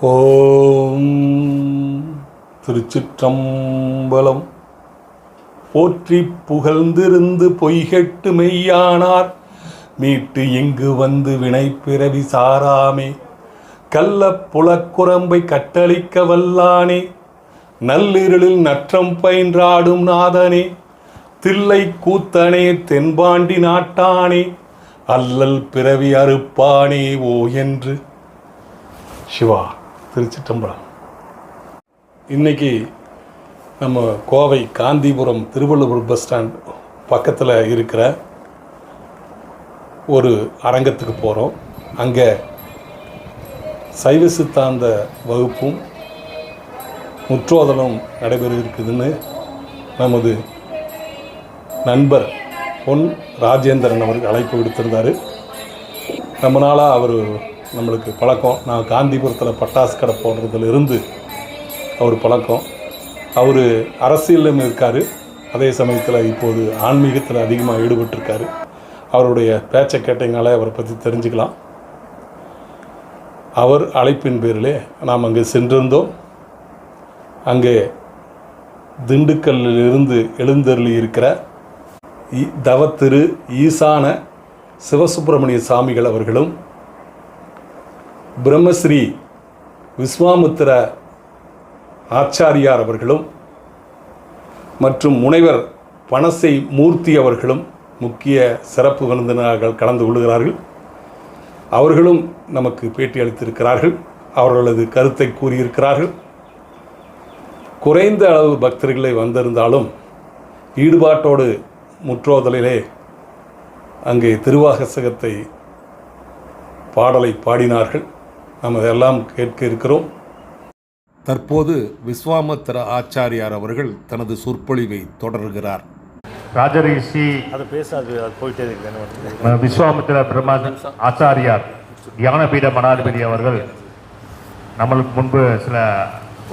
ஓம் திருச்சிற்றம்பலம். போற்றி புகழ்ந்திருந்து பொய்கெட்டு மெய்யானார் மீட்டு இங்கு வந்து வினை பிறவி சாராமே. கள்ள புலக்குரம்பை கட்டளிக்க வல்லானே, நள்ளிருளில் நற்றம் பயின்றாடும் நாதனே, தில்லை கூத்தனே தென்பாண்டி நாட்டானே, அல்லல் பிறவி அறுப்பானே ஓ என்று. சிவா திருச்சிற்றம்பலம். இன்னைக்கு நம்ம கோவை காந்திபுரம் திருவள்ளுவர் பஸ் ஸ்டாண்ட் பக்கத்தில் இருக்கிற ஒரு அரங்கத்துக்கு போகிறோம். அங்கே சைவ சித்தாந்த வகுப்பும் முற்றோதலும் நடைபெற இருக்குதுன்னு நமது நண்பர் பொன் ராஜேந்திரன் அவருக்கு அழைப்பு விடுத்திருந்தார். ரொம்ப நாளாக அவர் நம்மளுக்கு பழக்கம். நான் காந்திபுரத்தில் பட்டாசு கடை போடுறதுலேருந்து அவர் பழக்கம். அவர் அரசியலும் இருக்கார், அதே சமயத்தில் இப்போது ஆன்மீகத்தில் அதிகமாக ஈடுபட்டிருக்காரு. அவருடைய பேச்சை கேட்டீங்கனாலே அவரை பற்றி தெரிஞ்சுக்கலாம். அவர் அழைப்பின் பேரிலே நாம் அங்கே சென்றிருந்தோம். அங்கே திண்டுக்கல்லிலிருந்து எழுந்தருளி இருக்கிற தவத்திரு ஈசான சிவசுப்பிரமணிய சாமிகள் அவர்களும், பிரம்மஸ்ரீ விஸ்வாமித்திர ஆச்சாரியார் அவர்களும் மற்றும் முனைவர் பனசை மூர்த்தி அவர்களும் முக்கிய சிறப்பு விருந்தினர்கள் கலந்து கொள்கிறார்கள். அவர்களும் நமக்கு பேட்டி அளித்திருக்கிறார்கள். அவர்களது கருத்தை கூறியிருக்கிறார்கள். குறைந்த அளவு பக்தர்களை வந்திருந்தாலும் ஈடுபாட்டோடு முற்றோதலிலே அங்கே திருவாசகத்தை பாடலை பாடினார்கள். நாம் அதெல்லாம் கேட்க இருக்கிறோம். தற்போது விஸ்வாமித்திர ஆச்சாரியார் அவர்கள் தனது சொற்பொழிவை தொடர்கிறார். ராஜரிஷி அது பேசாது, அது போயிட்டே இருக்கு. விஸ்வாமித்திர பிரம்மா ஆச்சாரியார் ஞானபீட மடாதிபதி அவர்கள் நம்மளுக்கு முன்பு சில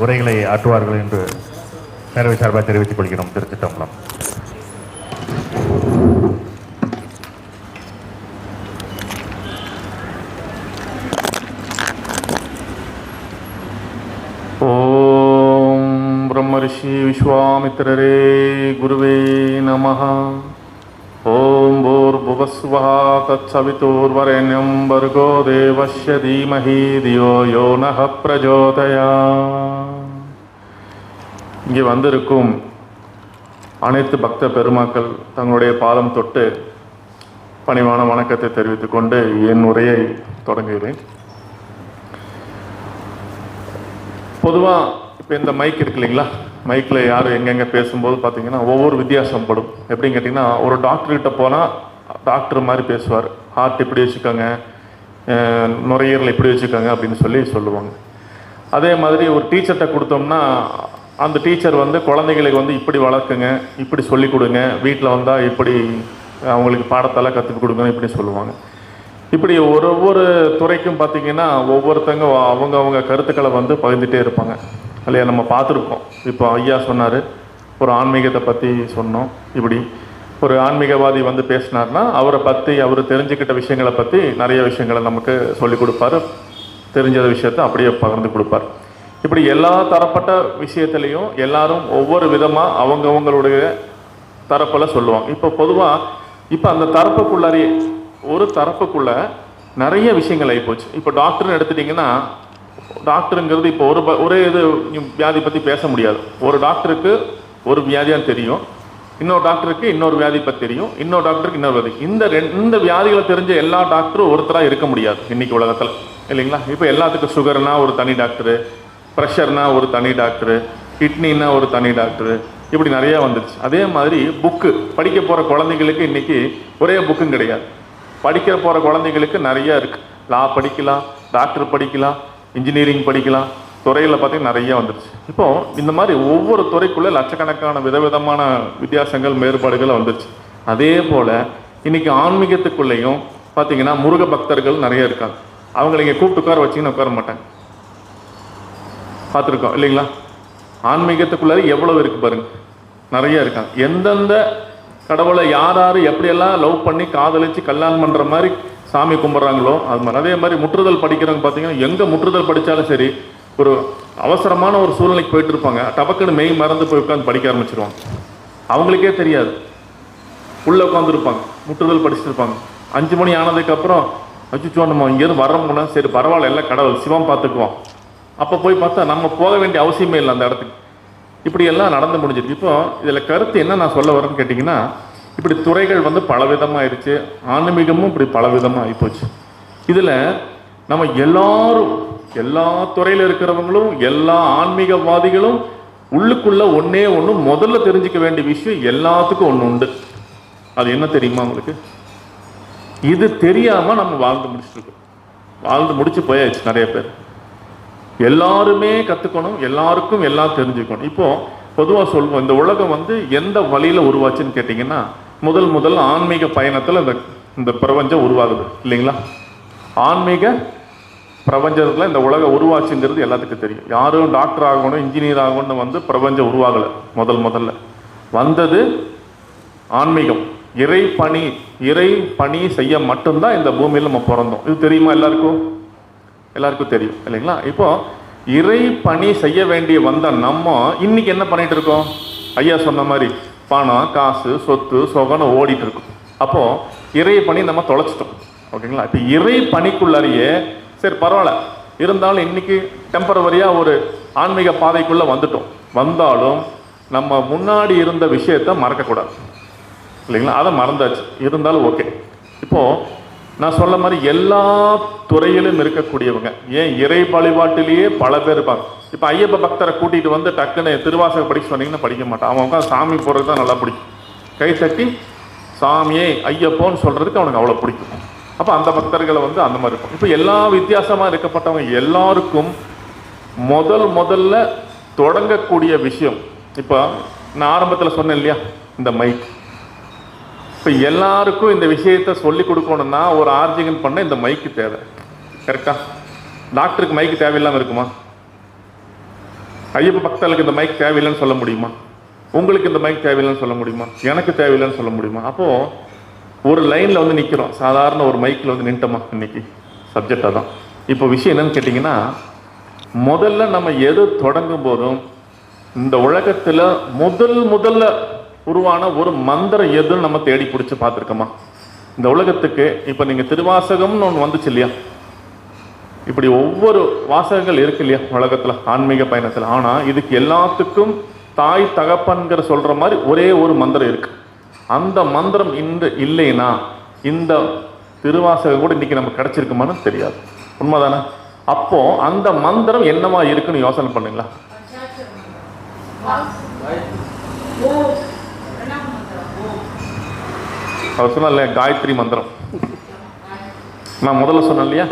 உரைகளை ஆற்றுவார்கள் என்று பேரவை சார்பாக தெரிவித்துக் கொள்கிறோம். திருச்சிற்றம்பலம். ஓம் பிரம்மரிஷி விஸ்வாமித்திரரே குருவே நமஹ. ஓம் பூர்புவஸ்வஹ தத்சவிதுர்வரெண்யம் பர்கோ தேவஸ்ய தீமஹி தியோ யோ நஹ பிரச்சோதயாத். இங்கே வந்திருக்கும் அனைத்து பக்த பெருமாக்கள் தங்களுடைய பாதம் தொட்டு பணிவான வணக்கத்தை தெரிவித்துக் கொண்டு என் உரையை தொடங்குகிறேன். பொதுவாக இப்போ இந்த மைக் இருக்கு இல்லைங்களா, மைக்கில் யார் எங்கெங்கே பேசும்போது பார்த்தீங்கன்னா ஒவ்வொரு வித்தியாசம் படும். எப்படின்னு கேட்டிங்கன்னா, ஒரு டாக்டர்கிட்ட போனால் டாக்டர் மாதிரி பேசுவார். ஹார்ட் இப்படி வச்சுக்கோங்க, நுரையீரல் இப்படி வச்சுக்கோங்க அப்படின்னு சொல்லுவாங்க. அதே மாதிரி ஒரு டீச்சர்கிட்ட கொடுத்தோம்னா அந்த டீச்சர் குழந்தைங்களுக்கு இப்படி வளர்க்குங்க, இப்படி சொல்லிக் கொடுங்க, வீட்டில் வந்தால் இப்படி அவங்களுக்கு பாடத்தெல்லாம் கற்றுக் கொடுங்க இப்படி சொல்லுவாங்க. இப்படி ஒவ்வொரு துறைக்கும் பார்த்திங்கன்னா ஒவ்வொருத்தங்க அவங்க கருத்துக்களை பகிர்ந்துட்டே இருப்பாங்க இல்லையா. நம்ம பார்த்துருப்போம். இப்போ ஐயா சொன்னார், ஒரு ஆன்மீகத்தை பற்றி சொன்னோம். இப்படி ஒரு ஆன்மீகவாதி பேசினார்னா அவரை பற்றி அவர் தெரிஞ்சுக்கிட்ட விஷயங்களை பற்றி நிறைய விஷயங்களை நமக்கு சொல்லிக் கொடுப்பார். தெரிஞ்ச விஷயத்தை அப்படியே பகிர்ந்து கொடுப்பார். இப்படி எல்லா தரப்பட்ட விஷயத்துலேயும் எல்லாரும் ஒவ்வொரு விதமாக அவங்களுடைய தரப்பில் சொல்லுவாங்க. இப்போ பொதுவாக இப்போ அந்த தரப்புக்குள்ளாரியே ஒரு தரப்புக்குள்ள நிறைய விஷயங்கள் ஆகிப்போச்சு. இப்போ டாக்டர்னு எடுத்துட்டிங்கன்னா, டாக்டருங்கிறது இப்போ ஒரே இது வியாதி பற்றி பேச முடியாது. ஒரு டாக்டருக்கு ஒரு வியாதியாக தெரியும், இன்னொரு டாக்டருக்கு இன்னொரு வியாதி பற்றி தெரியும், இன்னொரு டாக்டருக்கு இன்னொரு வியாதி. இந்த வியாதிகளை தெரிஞ்ச எல்லா டாக்டரும் ஒருத்தராக இருக்க முடியாது இன்றைக்கி உலகத்தில் இல்லைங்களா. இப்போ எல்லாத்துக்கும் சுகர்னா ஒரு தனி டாக்டரு, ப்ரெஷர்னா ஒரு தனி டாக்டரு, கிட்னின்னா ஒரு தனி டாக்டரு, இப்படி நிறையா வந்துடுச்சு. அதே மாதிரி புக்கு படிக்க போகிற குழந்தைங்களுக்கு இன்றைக்கி ஒரே புக்கும் கிடையாது. படிக்க போகிற குழந்தைங்களுக்கு நிறையா இருக்குது. லா படிக்கலாம், டாக்டர் படிக்கலாம், இன்ஜினியரிங் படிக்கலாம், துறையில் பார்த்திங்கன்னா நிறையா வந்துடுச்சு. இப்போது இந்த மாதிரி ஒவ்வொரு துறைக்குள்ளே லட்சக்கணக்கான விதவிதமான வித்தியாசங்கள் வேறுபாடுகள் வந்துடுச்சு. அதே போல் இன்றைக்கி ஆன்மீகத்துக்குள்ளேயும் பார்த்திங்கன்னா முருக பக்தர்கள் நிறைய இருக்காங்க. அவங்களை இங்கே கூப்பிட்டு உட்கார வச்சிங்கன்னா உட்கார மாட்டாங்க. பார்த்துருக்கோம் இல்லைங்களா. ஆன்மீகத்துக்குள்ளார எவ்வளோ இருக்குது பாருங்கள், நிறைய இருக்காங்க. எந்தெந்த கடவுளை யார் யார் எப்படியெல்லாம் லவ் பண்ணி காதலிச்சு கல்யாணம் பண்ணுற மாதிரி சாமி கும்பிட்றாங்களோ அது மாதிரி. அதே மாதிரி முற்றுதல் படிக்கிறவங்க பார்த்தீங்கன்னா எங்கே முற்றுதல் படித்தாலும் சரி, ஒரு அவசரமான ஒரு சூழ்நிலைக்கு போயிட்டு இருப்பாங்க, டபக்குன்னு மெய் மறந்து போய் உட்காந்து படிக்க ஆரம்பிச்சிருவாங்க. அவங்களுக்கே தெரியாது, உள்ளே உட்காந்துருப்பாங்க, முற்றுதல் படிச்சுட்டு இருப்பாங்க. 5 மணி ஆனதுக்கப்புறம் அச்சுச்சோ நம்ம இங்கேருந்து வர்றோம்னா சரி பரவாயில்ல, எல்லாம் கடவுள் சிவம் பார்த்துக்குவோம். அப்போ போய் பார்த்தா நம்ம போக வேண்டிய அவசியமே இல்லை அந்த இடத்துக்கு. இப்படியெல்லாம் நடந்து முடிஞ்சிருக்கு. இப்போ இதில் கருத்து என்ன நான் சொல்ல வரேன்னு கேட்டிங்கன்னா, இப்படி துறைகள் வந்து பலவிதமாகிடுச்சு, ஆன்மீகமும் இப்படி பலவிதமாக ஆகிப்போச்சு. இதில் நம்ம எல்லாரும், எல்லா துறையில் இருக்கிறவங்களும், எல்லா ஆன்மீகவாதிகளும் உள்ளுக்குள்ள ஒன்றே ஒன்று முதல்ல தெரிஞ்சுக்க வேண்டிய விஷயம் எல்லாத்துக்கும் ஒன்று உண்டு. அது என்ன தெரியுமா உங்களுக்கு? இது தெரியாமல் நம்ம வாழ்ந்து முடிச்சுருக்கோம். வாழ்ந்து முடிச்சு போயாச்சு நிறைய பேர். எல்லாருமே கற்றுக்கணும், எல்லாருக்கும் எல்லாம் தெரிஞ்சுக்கணும். இப்போ பொதுவாக சொல்லுவோம், இந்த உலகம் வந்து எந்த வழியில் உருவாச்சுன்னு கேட்டிங்கன்னா, முதல் ஆன்மீக பயணத்தில் இந்த பிரபஞ்சம் உருவாகுது இல்லைங்களா? ஆன்மீக பிரபஞ்சத்தில் இந்த உலகம் உருவாச்சுங்கிறது எல்லாத்துக்கும் தெரியும். யாரும் டாக்டர் ஆகணும், இன்ஜினியர் ஆகணும்னு வந்து பிரபஞ்சம் உருவாகலை. முதல்ல வந்தது ஆன்மீகம். இறை பணி செய்ய மட்டும்தான் இந்த பூமியில் நம்ம பிறந்தோம். இது தெரியுமா? எல்லாருக்கும் தெரியும் இல்லைங்களா? இப்போ இறை பணி செய்ய வேண்டிய வந்த நம்ம இன்னைக்கு என்ன பண்ணிட்டு இருக்கோம்? ஐயா சொன்ன மாதிரி பணம், காசு, சொத்து, சொகன்னு ஓடிட்டு இருக்கும். அப்போ இறை பணி நம்ம தொலைச்சிட்டோம். ஓகேங்களா? இப்போ இறை பணிக்குள்ளாரியே சரி பரவாயில்ல, இருந்தாலும் இன்னைக்கு டெம்பரவரியாக ஒரு ஆன்மீக பாதைக்குள்ளே வந்துட்டோம். வந்தாலும் நம்ம முன்னாடி இருந்த விஷயத்தை மறக்கக்கூடாது இல்லைங்களா? அதை மறந்தாச்சு, இருந்தாலும் ஓகே. இப்போது நான் சொல்ல மாதிரி எல்லா துறையிலும் இருக்கக்கூடியவங்க, ஏன் இறை வழிபாட்டிலேயே பல பேர் இருப்பாங்க. இப்போ ஐயப்ப பக்தரை கூட்டிகிட்டு வந்து டக்குன்னு திருவாசகம் படிக்க சொன்னீங்கன்னா படிக்க மாட்டான். அவன் உட்காந்து சாமி போடுறது தான் நல்லா பிடிக்கும். கை தட்டி சாமியே ஐயப்போன்னு சொல்கிறதுக்கு அவனுக்கு அவ்வளோ பிடிக்கும். அப்போ அந்த பக்தர்களை வந்து அந்த மாதிரி இருக்கும். இப்போ எல்லா வித்தியாசமாக இருக்கப்பட்டவங்க எல்லாருக்கும் முதல்ல தொடங்கக்கூடிய விஷயம், இப்போ நான் ஆரம்பத்தில் சொன்னேன் இல்லையா, இந்த மைக். இப்போ எல்லாருக்கும் இந்த விஷயத்தை சொல்லி கொடுக்கணும்னா ஒரு ஆர்ஜிங்கன் பண்ண இந்த மைக்கு தேவை. கரெக்டாக? டாக்டருக்கு மைக்கு தேவையில்லாமல் இருக்குமா? ஐயப்ப பக்தர்களுக்கு இந்த மைக் தேவையில்லைன்னு சொல்ல முடியுமா? உங்களுக்கு இந்த மைக் தேவையில்லைன்னு சொல்ல முடியுமா? எனக்கு தேவையில்லைன்னு சொல்ல முடியுமா? அப்போது ஒரு லைனில் வந்து நிற்கிறோம், சாதாரண ஒரு மைக்கில் வந்து நின்ட்டோமா? இன்னைக்கு சப்ஜெக்டாக தான். இப்போ விஷயம் என்னன்னு கேட்டிங்கன்னா, முதல்ல நம்ம எது தொடங்கும் போதும் இந்த உலகத்தில் முதல்ல உருவான ஒரு மந்திரம் எதுன்னு நம்ம தேடி பிடிச்சி பார்த்துருக்கோமா? இந்த உலகத்துக்கு இப்போ நீங்கள் திருவாசகம்னு ஒன்று வந்துச்சு இல்லையா? இப்படி ஒவ்வொரு வாசகங்கள் இருக்கு இல்லையா உலகத்தில் ஆன்மீக பயணத்தில். ஆனால் இதுக்கு எல்லாத்துக்கும் தாய் தகப்பன்கிற சொல்கிற மாதிரி ஒரே ஒரு மந்திரம் இருக்கு. அந்த மந்திரம் இன்று இல்லைன்னா இந்த திருவாசகம் கூட இன்னைக்கு நமக்கு கிடைச்சிருக்குமான்னு தெரியாது. உண்மைதானே? அப்போ அந்த மந்திரம் என்னவா இருக்குன்னு யோசனை பண்ணுங்களா? அவர் சொன்ன இல்லையா காயத்ரி மந்திரம், நான் முதல்ல சொன்னேன் இல்லையா?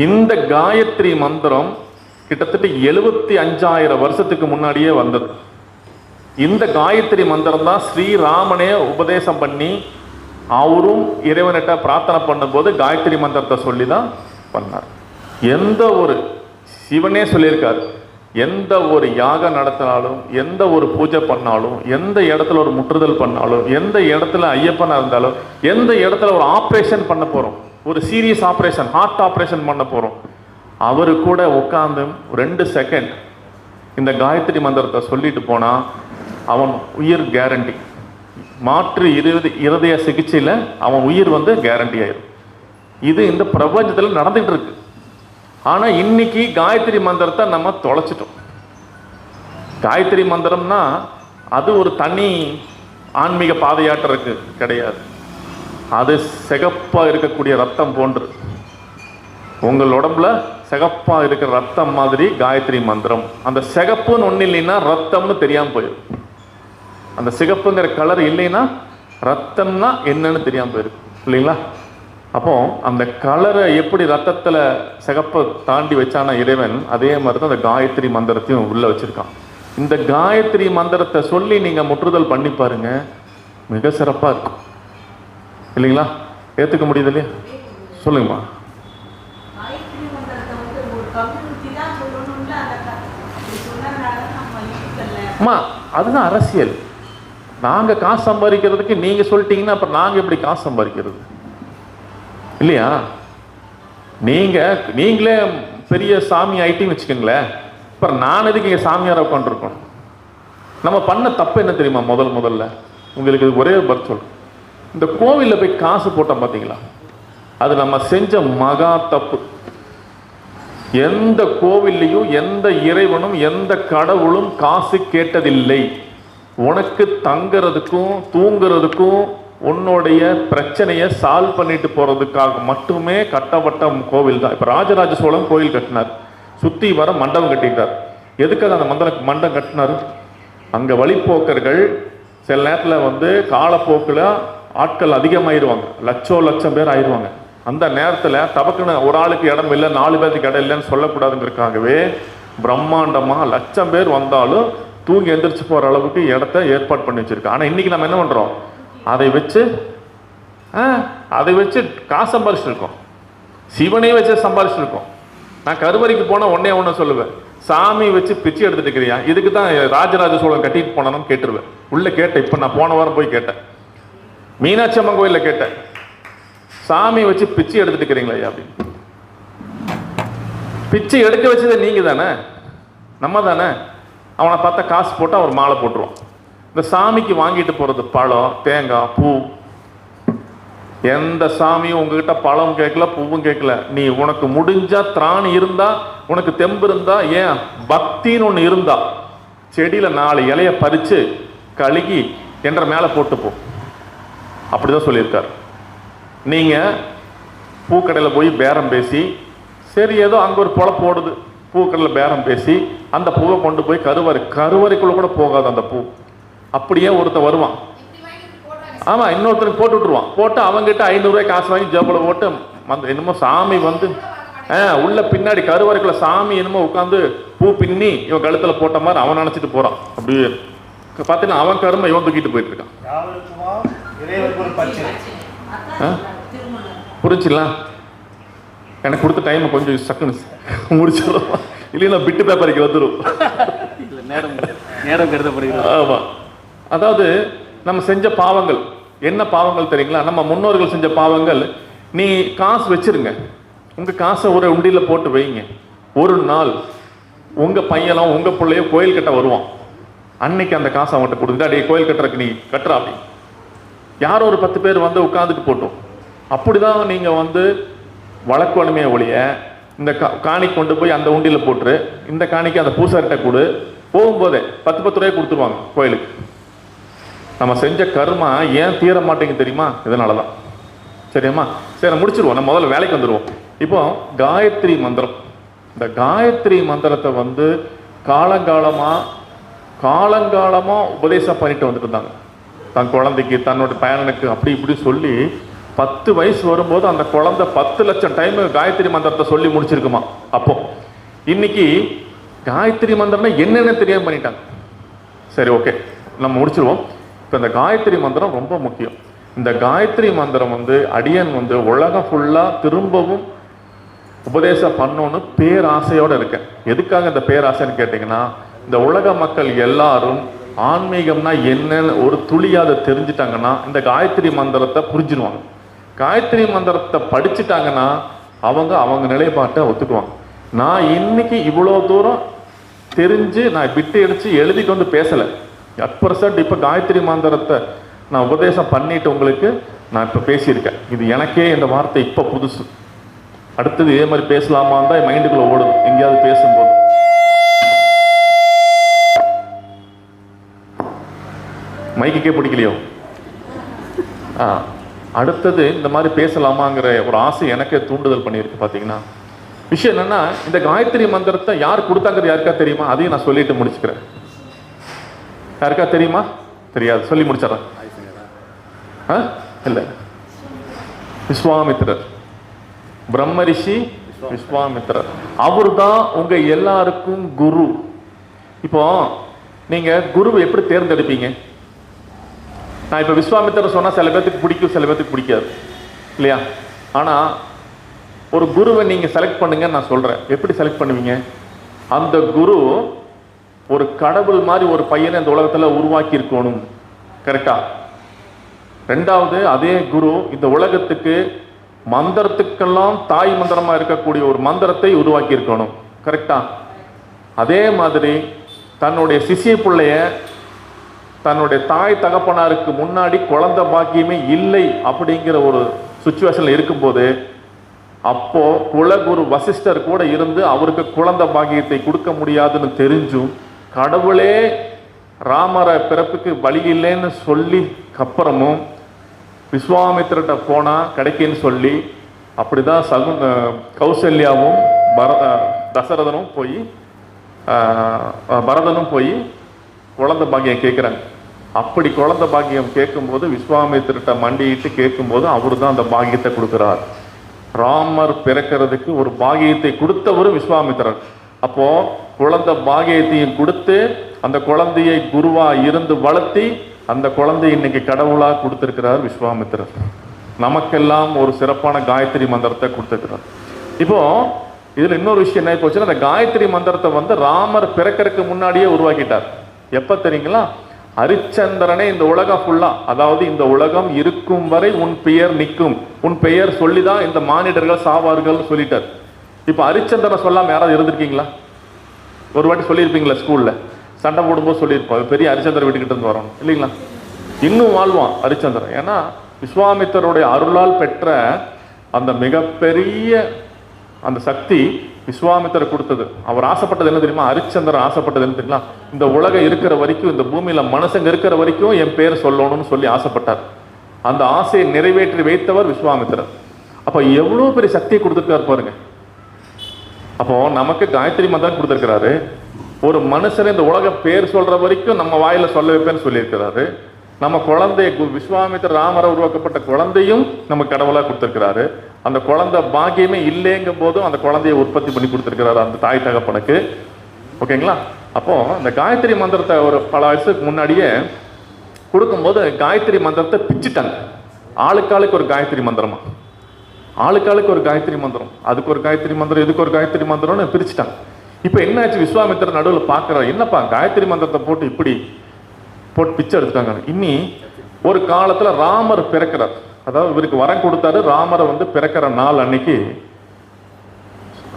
இந்த காயத்ரி மந்திரம் கிட்டத்தட்ட 75,000 வருஷத்துக்கு முன்னாடியே வந்தது. இந்த காயத்ரி மந்திரம் தான் ஸ்ரீராமனே உபதேசம் பண்ணி அவரும் இறைவனிட்ட பிரார்த்தனை பண்ணும்போது காயத்ரி மந்திரத்தை சொல்லி தான் பண்ணார். எந்த ஒரு சிவனே சொல்லியிருக்காரு, எந்த ஒரு யாகம் நடத்தினாலும், எந்த ஒரு பூஜை பண்ணாலும், எந்த இடத்துல ஒரு முற்றுதல் பண்ணாலும், எந்த இடத்துல ஐயப்பனா இருந்தாலும், எந்த இடத்துல ஒரு ஆப்ரேஷன் பண்ண போகிறோம், ஒரு சீரியஸ் ஆப்ரேஷன், ஹார்ட் ஆப்ரேஷன் பண்ண போகிறோம், அவரு கூட உட்காந்து 2 செகண்ட் இந்த காயத்ரி மந்திரத்தை சொல்லிட்டு போனால் அவன் உயிர் கேரண்டி. மாற்று இருதய சிகிச்சையில் அவன் உயிர் வந்து கேரண்டி ஆயிடும். இது இந்த பிரபஞ்சத்தில் நடந்துகிட்டு இருக்கு. ஆனால் இன்னைக்கு காயத்ரி மந்திரத்தை நம்ம தொலைச்சிட்டோம். காயத்ரி மந்திரம்னா அது ஒரு தனி ஆன்மீக பாதையாட்டருக்கு கிடையாது. அது சிகப்பாக இருக்கக்கூடிய ரத்தம் போன்று, உங்கள் உடம்புல சிகப்பாக இருக்கிற ரத்தம் மாதிரி காயத்ரி மந்திரம். அந்த சிகப்புன்னு ஒன்று இல்லைன்னா ரத்தம்னு தெரியாமல் போயிடும். அந்த சிகப்புங்கிற கலர் இல்லைன்னா ரத்தம்னா என்னன்னு தெரியாமல் போயிருக்கு இல்லைங்களா? அப்போ அந்த கலரை எப்படி ரத்தத்தில் சிகப்பை தாண்டி வச்சான இறைவன், அதே மாதிரி தான் அந்த காயத்ரி மந்திரத்தையும் உள்ளே வச்சுருக்கான். இந்த காயத்ரி மந்திரத்தை சொல்லி நீங்கள் முற்றுதல் பண்ணி பாருங்க, மிக சிறப்பாக இருக்கும் இல்லைங்களா? ஏற்றுக்க முடியுது இல்லையா? சொல்லுங்கம்மா. அம்மா அதுதான் அரசியல். நாங்கள் காசு சம்பாதிக்கிறதுக்கு நீங்கள் சொல்லிட்டீங்கன்னா அப்புறம் நாங்கள் எப்படி காசு சம்பாதிக்கிறது இல்லையா? நீங்களே பெரிய சாமி ஆயிட்டீங்கன்னு வச்சுக்கோங்களேன், அப்புறம் நான் எதுக்கு இங்கே சாமியாரை உட்காந்துருக்கோம்? நம்ம பண்ண தப்பு என்ன தெரியுமா? முதல்ல உங்களுக்கு ஒரே பதில் சொல்றேன். இந்த கோவிலில் போய் காசு போட்டோம் பார்த்தீங்களா, அது நம்ம செஞ்ச மகா தப்பு. எந்த கோவில்லையும் எந்த இறைவனும் எந்த கடவுளும் காசு கேட்டதில்லை. உனக்கு தங்குறதுக்கும் தூங்குறதுக்கும் உன்னுடைய பிரச்சனையை சால்வ் பண்ணிட்டு போறதுக்காக மட்டுமே கட்டப்பட்ட கோவில் தான். இப்ப ராஜராஜ சோழன் கோயில் கட்டினார், சுத்தி வர மண்டபம் கட்டிட்டார். எதுக்காக அந்த மண்டபம் கட்டினார்? அங்க வழிப்போக்கர்கள் சில நேரத்தில் காலப்போக்கில் ஆட்கள் அதிகமாயிருவாங்க, லட்சம் பேர் ஆயிடுவாங்க. அந்த நேரத்தில் தபக்குன்னு ஒரு ஆளுக்கு இடம் இல்லை, 4 பேருக்கு இடம் இல்லைன்னு சொல்லக்கூடாதுங்கிறதுக்காகவே பிரம்மாண்டமாக 1,00,000 பேர் வந்தாலும் தூங்கி எந்திரிச்சு போகிற அளவுக்கு இடத்த ஏற்பாடு பண்ணி வச்சிருக்கோம். ஆனால் இன்னைக்கு நம்ம என்ன பண்ணுறோம்? அதை வச்சு காசு சம்பாரிச்சிருக்கோம், சிவனையும் வச்சு சம்பாரிச்சிருக்கோம். நான் கருவறைக்கு போனால் ஒன்று சொல்லுவேன், சாமி வச்சு பிச்சை எடுத்துட்டு இருக்கிறியா? இதுக்கு தான் ராஜராஜ சோழன் கட்டிட்டு போனான்னு கேட்டுருவேன். உள்ள கேட்டேன், இப்போ நான் போன வாரம் போய் கேட்டேன், மீனாட்சி அம்மன் கோயிலில் கேட்டேன், சாமி வச்சு பிச்சை எடுத்துட்டு இருக்கிறீங்களா அப்படின்னு. பிச்சை எடுக்க வச்சது நீங்க தானே, நம்ம தானே. அவனை பார்த்தா காசு போட்டு அவர் மாலை போட்டுருவான். இந்த சாமிக்கு வாங்கிட்டு போறது பழம், தேங்காய், பூ. எந்த சாமியும் உங்ககிட்ட பழம் கேட்கல, பூவும் கேட்கல. நீ உனக்கு முடிஞ்சா திராணி இருந்தா, உனக்கு தெம்பு இருந்தா, ஏன் பக்தின்னு ஒன்று இருந்தா செடியில 4 இலைய பறிச்சு கழுகி என்ற மேல போட்டு போ. அப்படிதான் சொல்லியிருக்காரு. நீங்க பூக்கடையில் போய் பேரம் பேசி, சரி ஏதோ அங்க ஒரு பொழப்பு ஓடுது, பூக்கடையில் பேரம் பேசி அந்த பூவை கொண்டு போய் கருவறைக்குள்ள கூட போகாது அந்த பூ. அப்படியே ஒருத்தன் வருவான், ஆமா, இன்னொருத்தருக்கு போட்டு விட்டுருவான். போட்டு அவங்ககிட்ட 500 ரூபாய் காசு வாங்கி ஜேபுல போட்டு என்னமோ சாமி உள்ள பின்னாடி கருவறைக்குள்ள சாமி என்னமோ உட்காந்து பூ பின்னி இவன் கழுத்துல போட்ட மாதிரி அவன் நினைச்சிட்டு போறான். அப்படியே பார்த்தீங்கன்னா அவன் கருமை இவன் தூக்கிட்டு போயிட்டு இருக்கான். புரிஞ்சுக்கலாம்? எனக்கு கொடுத்த டைம் கொஞ்சம் சக்குன்னு முடிச்சிடும், இல்லைன்னா பிட்டு பேப்பருக்கு வந்துடும். ஆமா, அதாவது நம்ம செஞ்ச பாவங்கள் என்ன பாவங்கள் தெரியுங்களா? நம்ம முன்னோர்கள் செஞ்ச பாவங்கள். நீ காசு வச்சிருங்க, உங்க காசை ஒரு உண்டியில போட்டு வைங்க. ஒரு நாள் உங்க பையனும் உங்க பிள்ளையோ கோயில் கட்ட வருவான். அன்னைக்கு அந்த காசை அவன்கிட்ட கொடுத்துட்டு, அடே கோயில் கட்டுறதுக்கு நீ கட்டுறா அப்படி. யாரோ ஒரு 10 பேர் உட்காந்துட்டு போட்டோம். அப்படிதான் நீங்க வழக்கணுமே ஒழிய, இந்த காணி கொண்டு போய் அந்த உண்டியில போட்டு இந்த காணிக்கு அந்த பூசாரிட்ட கொடு, போகும்போதே 10 ரூபாய் கொடுத்துருவாங்க கோயிலுக்கு. நம்ம செஞ்ச கர்மா ஏன் தீர மாட்டேங்குது தெரியுமா? இதனாலதான். சரியாம்மா? சரி, முடிச்சிருவோம். நம்ம முதல்ல வேலைக்கு வந்துடுவோம். இப்போ காயத்ரி மந்திரம், இந்த காயத்ரி மந்திரத்தை காலங்காலமா உபதேசம் பண்ணிட்டு வந்துட்டு இருந்தாங்க. தன் குழந்தைக்கு, தன்னோட பயனுக்கு, அப்படி இப்படி சொல்லி 10 வயசு வரும்போது அந்த குழந்தை 10 லட்சம் டைம் காயத்ரி மந்திரத்தை சொல்லி முடிச்சிருக்குமா. அப்போ இன்னைக்கு காயத்ரி மந்திரம்னா என்னென்ன தெரியாம பண்ணிட்டாங்க. சரி, ஓகே, நம்ம முடிச்சிருவோம். இப்போ இந்த காயத்ரி மந்திரம் ரொம்ப முக்கியம். இந்த காயத்ரி மந்திரம் அடியன் உலகம் ஃபுல்லா திரும்பவும் உபதேசம் பண்ணணும்னு பேராசையோட இருக்கேன். எதுக்காக இந்த பேராசைன்னு கேட்டீங்கன்னா, இந்த உலக மக்கள் எல்லாரும் ஆன்மீகம்னா என்னன்னு ஒரு துளியாத தெரிஞ்சுட்டாங்கன்னா இந்த காயத்ரி மந்திரத்தை புரிஞ்சிருவாங்க. காயத்ரி மந்திரத்தை படிச்சுட்டாங்கன்னா அவங்க நிலைப்பாட்டை ஒத்துக்குவாங்க. நான் இன்னைக்கு இவ்வளோ தூரம் தெரிஞ்சு நான் பிட்டு அடிச்சு எழுதிட்டு பேசலை. @% இப்போ காயத்ரி மந்திரத்தை நான் உபதேசம் பண்ணிட்டு உங்களுக்கு நான் இப்போ பேசியிருக்கேன். இது எனக்கே இந்த வார்த்தை இப்போ புதுசு. அடுத்தது இதே மாதிரி பேசலாமான்னு தான் மைண்டுக்குள்ள ஓடுது எங்கேயாவது பேசும்போது. மைக்குக்கே பிடிக்கலையோ? அடுத்தது இந்த மாதிரி பேசலாமாங்கிற ஒரு ஆசை எனக்கே தூண்டுதல் பண்ணியிருக்கு. பார்த்தீங்கன்னா விஷயம் என்னன்னா, இந்த காயத்ரி மந்திரத்தை யார் கொடுத்தாங்கிறது யாருக்கா தெரியுமா? அதையும் நான் சொல்லிட்டு முடிச்சுக்கிறேன். யாருக்கா தெரியுமா? தெரியாது, சொல்லி முடிச்சிடறேன். இல்லை, விஸ்வாமித்திரர், பிரம்மரிஷி விஸ்வாமித்திரர். அவர் தான் உங்க எல்லாருக்கும் குரு. இப்போ நீங்க குருவை எப்படி தேர்ந்தெடுப்பீங்க? நான் இப்போ விஸ்வாமித்திரர் சொன்னால் சில பேர்த்துக்கு பிடிக்கும், சில பேர்த்துக்கு பிடிக்காது இல்லையா? ஆனால் ஒரு குருவை நீங்கள் செலக்ட் பண்ணுங்கன்னு நான் சொல்கிறேன். எப்படி செலக்ட் பண்ணுவீங்க? அந்த குரு ஒரு கடவுள் மாதிரி ஒரு பையனை இந்த உலகத்தில் உருவாக்கி இருக்கணும். கரெக்டா? ரெண்டாவது, அதே குரு இந்த உலகத்துக்கு மந்திரத்துக்கெல்லாம் தாய் மந்திரமா இருக்கக்கூடிய ஒரு மந்திரத்தை உருவாக்கி இருக்கணும். கரெக்டா? அதே மாதிரி தன்னுடைய சிசிய பிள்ளைய தன்னுடைய தாய் தகப்பனாருக்கு முன்னாடி குழந்தை பாக்கியமே இல்லை அப்படிங்கிற ஒரு சுச்சுவேஷன்ல இருக்கும்போது, அப்போ குலகுரு வசிஷ்டர் கூட இருந்து அவருக்கு குழந்தை பாக்கியத்தை கொடுக்க முடியாதுன்னு தெரிஞ்சும் கடவுளே ராமரை பிறப்புக்கு வழி இல்லைன்னு சொல்லி அப்புறமும் விஸ்வாமித்திரட்ட போனா கிடைக்குன்னு சொல்லி அப்படிதான் கௌசல்யாவும் தசரதனும் போய் பரதனும் போய் குழந்தை பாக்கியம் கேட்குறாங்க. அப்படி குழந்தை பாக்கியம் கேட்கும்போது விஸ்வாமித்திரட்ட மண்டியிட்டு கேட்கும்போது அவரு தான் அந்த பாக்கியத்தை கொடுக்குறார். ராமர் பிறக்கிறதுக்கு ஒரு பாகியத்தை கொடுத்தவரும் விஸ்வாமித்திரர். அப்போ குழந்தை பாகியத்தையும் கொடுத்து அந்த குழந்தையை குருவா இருந்து வளர்த்தி அந்த குழந்தையை இன்னைக்கு கடவுளா கொடுத்திருக்கிறார் விஸ்வாமித்திரர். நமக்கெல்லாம் ஒரு சிறப்பான காயத்ரி மந்திரத்தை கொடுத்திருக்கிறார். இப்போ இதுல இன்னொரு விஷயம் என்ன போச்சுன்னா, அந்த காயத்ரி மந்திரத்தை ராமர் பிறக்கிறதுக்கு முன்னாடியே உருவாக்கிட்டார். எப்ப தெரியுங்களா? அரிச்சந்திரனே இந்த உலகம் ஃபுல்லா, அதாவது இந்த உலகம் இருக்கும் வரை உன் பெயர் நிற்கும், உன் பெயர் சொல்லிதான் இந்த மானிடர்கள் சாவார்கள் சொல்லிட்டார். இப்ப அரிச்சந்திரன் சொல்லாம யாராவது இருந்திருக்கீங்களா? ஒரு வாட்டி சொல்லியிருப்பீங்களா? ஸ்கூல்ல சண்டை போடும்போது சொல்லியிருப்போம், பெரிய ஹரிச்சந்திரன் வீட்டுக்கிட்ட இருந்து வரணும் இல்லைங்களா? இன்னும் வாழ்வான் ஹரிச்சந்திரன். ஏன்னா விஸ்வாமித்தருடைய அருளால் பெற்ற அந்த மிகப்பெரிய அந்த சக்தி விஸ்வாமித்தர் கொடுத்தது. அவர் ஆசைப்பட்டது என்ன தெரியுமா? ஹரிச்சந்திரன் ஆசைப்பட்டது என்ன தெரியுமா? இந்த உலகம் இருக்கிற வரைக்கும், இந்த பூமியில மனுஷங்க இருக்கிற வரைக்கும் என் பேர் சொல்லணும்னு சொல்லி ஆசைப்பட்டார். அந்த ஆசையை நிறைவேற்றி வைத்தவர் விஸ்வாமித்திரர். அப்ப எவ்வளவு பெரிய சக்தியை கொடுத்துருக்காரு பாருங்க. அப்போ நமக்கு காயத்ரி மந்திரம் கொடுத்திருக்கிறாரு. ஒரு மனுஷன் இந்த உலக பேர் சொல்ற வரைக்கும் நம்ம வாயில சொல்ல வைப்பேன்னு சொல்லியிருக்கிறாரு. நம்ம குழந்தைய விஸ்வாமித்திர ராமரை உருவாக்கப்பட்ட குழந்தையும் நம்ம கடவுளா கொடுத்திருக்கிறாரு. அந்த குழந்தை பாக்கியமே இல்லைங்கும் போதும் அந்த குழந்தையை உற்பத்தி பண்ணி கொடுத்திருக்கிறாரு அந்த தாய் தகப்பனுக்கு. ஓகேங்களா? அப்போ இந்த காயத்ரி மந்திரத்தை ஒரு பல வருஷத்துக்கு முன்னாடியே கொடுக்கும்போது காயத்ரி மந்திரத்தை பிச்சுட்டாங்க. ஆளுக்காளுக்கு ஒரு காயத்ரி மந்திரமா, ஆளுக்காளுக்கு ஒரு காயத்ரி மந்திரம், அதுக்கு ஒரு காயத்ரி மந்திரம், இதுக்கு ஒரு காயத்ரி மந்திரம்னு பிரிச்சுட்டாங்க. இப்போ என்னாச்சு? விஸ்வாமித்திரர் நடுவில் பார்க்குறாரு, என்னப்பா காயத்ரி மந்திரத்தை போட்டு இப்படி போட்டு பிச்சை எடுத்துட்டாங்க. இனி ஒரு காலத்துல ராமர் பிறக்கிறார், அதாவது இவருக்கு வரம் கொடுத்தாரு. ராமரை பிறக்கிற நாள் அன்னைக்கு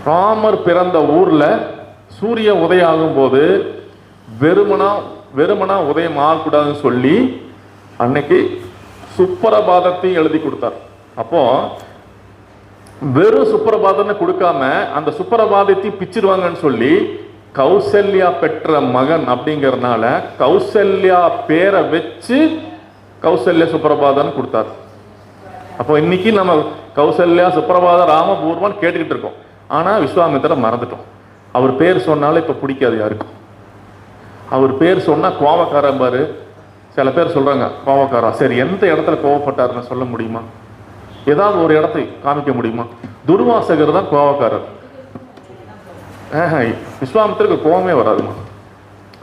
ராமர் பிறந்த ஊர்ல சூரிய உதயம் ஆகும் போது வெறுமனா உதயம் ஆகக்கூடாதுன்னு சொல்லி அன்னைக்கு சுப்பிரபாதத்தையும் எழுதி கொடுத்தார். அப்போ வெறும் சுப்பிரபாதம்னு கொடுக்காம அந்த சுப்பிரபாதத்தையும் பிச்சிருவாங்கன்னு சொல்லி கௌசல்யா பெற்ற மகன் அப்படிங்கறதுனால கௌசல்யா பேரை வச்சு கௌசல்யா சுப்பிரபாதம் கொடுத்தார். அப்போ இன்னைக்கு நம்ம கௌசல்யா சுப்பிரபாத ராமபூர்வம் கேட்டுக்கிட்டு இருக்கோம். ஆனா விஸ்வாமித்திர மறந்துட்டோம். அவர் பேர் சொன்னாலும் இப்ப பிடிக்காது யாருக்கும். அவர் பேர் சொன்னா கோவக்காரன் பாரு. சில பேர் சொல்றாங்க கோவக்காரா. சரி, எந்த இடத்துல கோவப்பட்டாருன்னு சொல்ல முடியுமா? ஏதாவது ஒரு இடத்தை காமிக்க முடியுமா? துர்வாசகர் தான் கோவக்காரர். விஸ்வாமித்திற்கு கோபமே வராதுமா.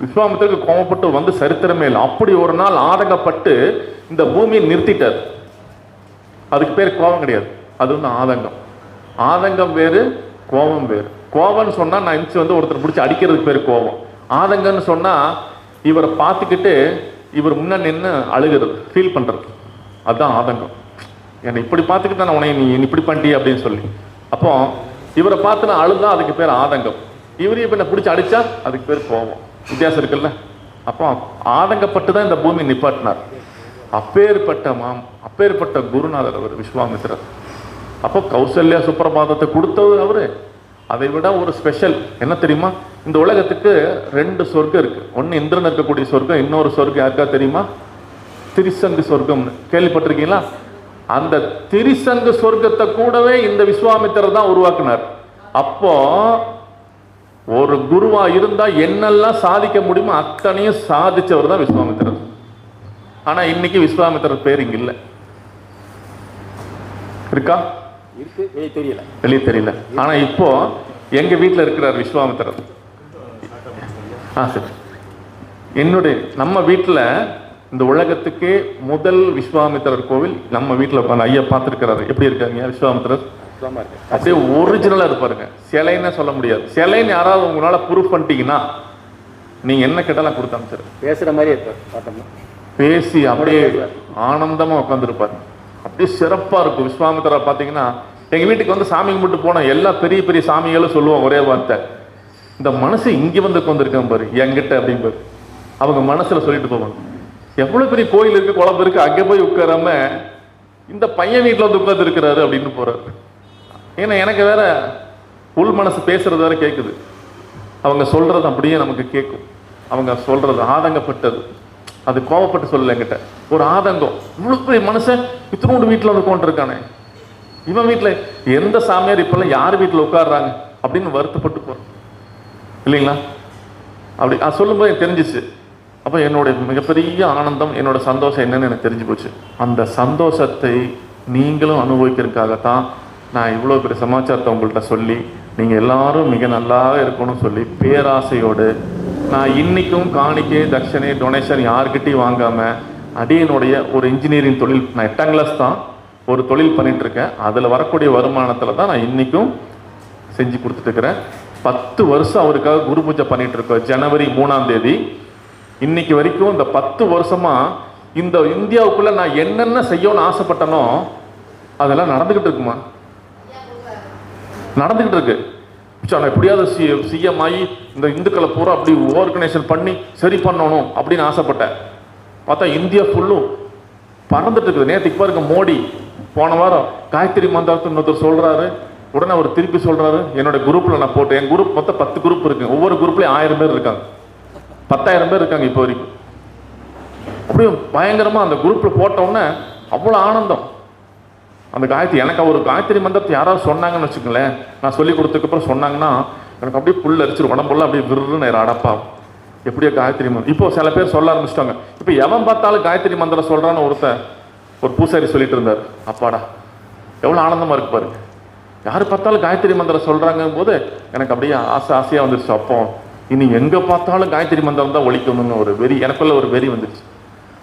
விஸ்வாமித்திற்கு கோபப்பட்டு சரித்திரமே இல்லை. அப்படி ஒரு நாள் ஆதங்கப்பட்டு இந்த பூமியை நிறுத்திட்டார். அதுக்கு பேர் கோபம் கிடையாது, அது ஆதங்கம். ஆதங்கம் வேறு, கோபம் வேறு. கோபம்னு சொன்னா நான் இன்ச்சு ஒருத்தர் பிடிச்சி அடிக்கிறதுக்கு பேர் கோபம். ஆதங்கம்னு சொன்னா இவரை பார்த்துக்கிட்டு இவர் முன்ன நின்று அழுகிறது, ஃபீல் பண்றது, அதுதான் ஆதங்கம். என்னை இப்படி பார்த்துக்கிட்டு நான் உன்னை நீ இப்படி பண்ணிட்டிய அப்படின்னு சொல்லி. அப்போ இவரை பார்த்து நான் அழுதா அதுக்கு பேர் ஆதங்கம். இவரையும் இப்ப என்ன பிடிச்சி அடிச்சா அதுக்கு பேர் கோபம். வித்தியாசம் இருக்குல்ல? அப்போ ஆதங்கப்பட்டு தான் இந்த பூமி நிப்பாட்டினார். அப்பேற்பட்ட குருநாதர் அவர் விஸ்வாமித்திரர். அப்போ கௌசல்யா சுப்பிரபாதத்தை கொடுத்தது அவரு. அதை விட ஒரு ஸ்பெஷல் என்ன தெரியுமா? இந்த உலகத்துக்கு 2 சொர்க்கம் இருக்கு. ஒன்னு இந்திரன் இருக்கக்கூடிய சொர்க்கம், இன்னொரு சொர்க்கம் யாருக்கா தெரியுமா? திரிசங்கு சொர்க்கம்னு கேள்விப்பட்டிருக்கீங்களா? அந்த திரிசங்கு சொர்க்கத்தை கூடவே இந்த விஸ்வாமித்திரர் தான் உருவாக்குனார். அப்போ ஒரு குருவா இருந்தா என்னெல்லாம் சாதிக்க முடியுமோ அத்தனையும் சாதிச்சவர் தான் விஸ்வாமித்திரர். ஆனா இன்னைக்கு விஸ்வாமித்திரர் பேர் இங்க இல்ல. இருக்கா? இருக்கு, வெளியே தெரியல. ஆனா இப்போ எங்க வீட்டுல இருக்கிறார் விஸ்வாமித்திரர். சரி, என்னுடைய நம்ம வீட்டுல இந்த உலகத்துக்கே முதல் விஸ்வாமித்திரர் கோவில் நம்ம வீட்டுல உட்காந்து ஐயா பார்த்துருக்கிறாரு. எப்படி இருக்காங்க விஸ்வாமித்திரர்? அப்படியே ஒரிஜினலா இருப்பாருங்க. சிலைன்னு சொல்ல முடியாது. சிலைன்னு யாராவது உங்களால ப்ரூஃப் பண்ணிட்டீங்கன்னா நீங்க என்ன கேட்டாலும் கொடுத்து அமைச்சிரு. பேசுற மாதிரி இருப்பார் பார்த்தோம்னா. பேசி அப்படியே ஆனந்தமாக உட்காந்துருப்பார். அப்படியே சிறப்பாக இருக்கும். விஸ்வாமித்திரா பார்த்தீங்கன்னா எங்கள் வீட்டுக்கு வந்து சாமி கும்பிட்டு போனால் எல்லா பெரிய பெரிய சாமிகளும் சொல்லுவோம் ஒரே வார்த்தை, இந்த மனசு இங்கே வந்து உட்காந்துருக்கேன் பாரு என்கிட்ட அப்படிம்பாரு. அவங்க மனசில் சொல்லிட்டு போவாங்க, எவ்வளோ பெரிய கோயில் இருக்குது குழம்பு இருக்குது, அங்கே போய் உட்காராம இந்த பையன் வீட்டில் வந்து உட்காந்து இருக்கிறாரு அப்படின்னு போகிறாரு. ஏன்னா எனக்கு வேற உள் மனசு பேசுறது வேற கேட்குது, அவங்க சொல்றது அப்படியே நமக்கு கேட்கும். அவங்க சொல்றது ஆதங்கப்பட்டது, அது கோவப்பட்டு சொல்லல, என்கிட்ட ஒரு ஆதங்கம். இவ்வளோ பெரிய மனுஷன் இத்தனோண்டு வீட்டில் வந்து உட்காந்துருக்கானே, இவன் வீட்டில் எந்த சாமியார் இப்பெல்லாம் யார் வீட்டில் உட்காடுறாங்க அப்படின்னு வருத்தப்பட்டு போகிறோம் இல்லைங்களா? அப்படி அது சொல்லும்போது எனக்கு தெரிஞ்சிச்சு. அப்போ என்னுடைய மிகப்பெரிய ஆனந்தம், என்னோட சந்தோஷம் என்னன்னு எனக்கு தெரிஞ்சு போச்சு. அந்த சந்தோஷத்தை நீங்களும் அனுபவிக்கிறதுக்காகத்தான் நான் இவ்வளோ பெரிய சமாச்சாரத்தை உங்கள்கிட்ட சொல்லி நீங்கள் எல்லாரும் மிக நல்லா இருக்கணும்னு சொல்லி பேராசையோடு நான் இன்றைக்கும் காணிக்கை தட்சணை டொனேஷன் யார்கிட்டையும் வாங்காமல் அடியனுடைய ஒரு இன்ஜினியரிங் தொழில், நான் 8ஆம் கிளாஸ் தான் ஒரு தொழில் பண்ணிகிட்ருக்கேன், அதில் வரக்கூடிய வருமானத்தில் தான் நான் இன்றைக்கும் செஞ்சு கொடுத்துட்ருக்கிறேன். 10 வருஷம் அவருக்காக குரு பூஜை பண்ணிகிட்ருக்கோம். ஜனவரி 3ஆம் தேதி இன்னைக்கு வரைக்கும் இந்த 10 வருஷமாக இந்த இந்தியாவுக்குள்ளே நான் என்னென்ன செய்யணும்னு ஆசைப்பட்டனோ அதெல்லாம் நடந்துக்கிட்டு இருக்குமா? நடந்துக்கிட்டு இருக்கு. நான் எப்படியாவது சிஎம் ஆகி இந்த இந்துக்களை பூரா அப்படி ஆர்கனைசேஷன் பண்ணி சரி பண்ணணும் அப்படின்னு ஆசைப்பட்டேன். பார்த்தா இந்தியா ஃபுல்லும் பறந்துட்டு இருக்குது. நேற்றுக்கு பாருங்க, மோடி போன வாரம் காயத்ரி மந்திரத்தை இன்னொருத்தர் சொல்கிறாரு, உடனே அவர் திருப்பி சொல்கிறாரு. என்னோட குரூப்பில் நான் போட்டேன், என் குரூப் மொத்தம் 10 குரூப் இருக்குங்க, ஒவ்வொரு குரூப்லேயும் 1000 பேர் இருக்காங்க, 10,000 பேர் இருக்காங்க இப்போ வரைக்கும். அப்படியே பயங்கரமாக அந்த குரூப்பில் போட்டோன்னே அவ்வளோ ஆனந்தம். அந்த காயத்ரி, எனக்கு ஒரு காயத்ரி மந்திரத்தை யாராவது சொன்னாங்கன்னு வச்சுக்கோங்களேன், நான் சொல்லி கொடுத்ததுக்கப்புறம் சொன்னாங்கன்னா எனக்கு அப்படியே புல் அரிச்சிரு, உடம்புல அப்படியே விருன்னு அடப்பா, எப்படியோ காயத்ரி மந்திரம். இப்போ சில பேர் சொல்ல ஆரம்பிச்சிட்டாங்க. இப்போ எவன் பார்த்தாலும் காயத்ரி மந்திரம் சொல்கிறான்னு ஒரு பூசாரி சொல்லிட்டு இருந்தார். அப்பாடா எவ்வளோ ஆனந்தமாக இருக்கு பாருங்க. யார் பார்த்தாலும் காயத்ரி மந்திரம் சொல்கிறாங்கும் போது எனக்கு அப்படியே ஆசையாக வந்துருச்சு. அப்போ இனி எங்கே பார்த்தாலும் காயத்ரி மந்திரம் தான் ஒழிக்கணும்னு ஒரு வெறி, எனக்குள்ள ஒரு வெறி வந்துருச்சு.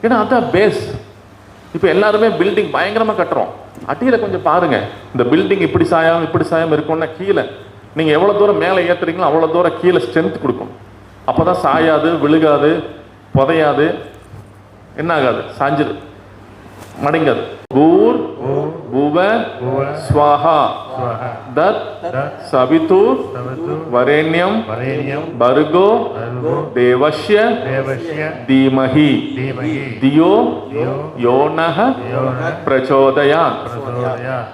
ஏன்னா அதான் பேஸ். இப்போ எல்லாருமே பில்டிங் பயங்கரமாக கட்டுறோம், அடியில் கொஞ்சம் பாருங்கள், இந்த பில்டிங் இப்படி சாயம் இருக்கும்னா கீழே நீங்கள் எவ்வளோ தூரம் மேலே ஏற்றுறீங்களோ அவ்வளோ தூரம் கீழே ஸ்ட்ரென்த் கொடுக்கும். அப்போ தான் சாயாது, விழுகாது, புதையாது, என்ன ஆகாது, சாஞ்சிரு, மடங்காது. பூர் புவ ஸ்வாஹா தத் சவிதுர் வரேண்யம் பர்கோ தேவஸ்ய தீமஹி தியோ யோனஹ பிரச்சோதயாத்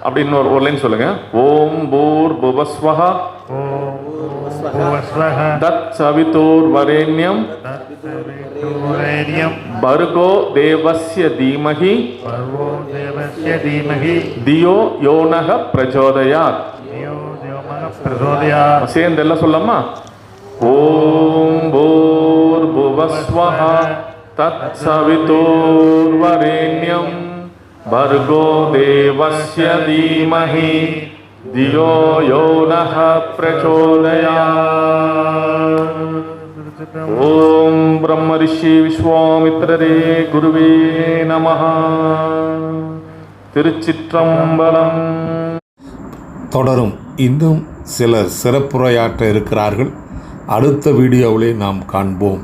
அப்படின்னு ஒரு லைன் சொல்லுங்க. ஓம் பூர் புவ ஸ்வஹா தத் சவிதுர் வரேண்யம் भर्गो देवस्य धीमहि दियो योनः प्रचोदयात्. சேர்ந்தெல்லாம் சொல்லமா? ஓம் பூர்புவஸ்வஹ தத் சவிதுர்வரேண்யம் भर्गो देवस्य धीमहि दियो योनः प्रचोदयात्. ஓம் பிரம்ம ரிஷி விஸ்வாமித்ரரே குருவே நமஹ. திருச்சிற்றம்பலம். தொடரும். இன்னும் சிலர் சிறப்புரையாற்ற இருக்கிறார்கள். அடுத்த வீடியோவிலே நாம் காண்போம்.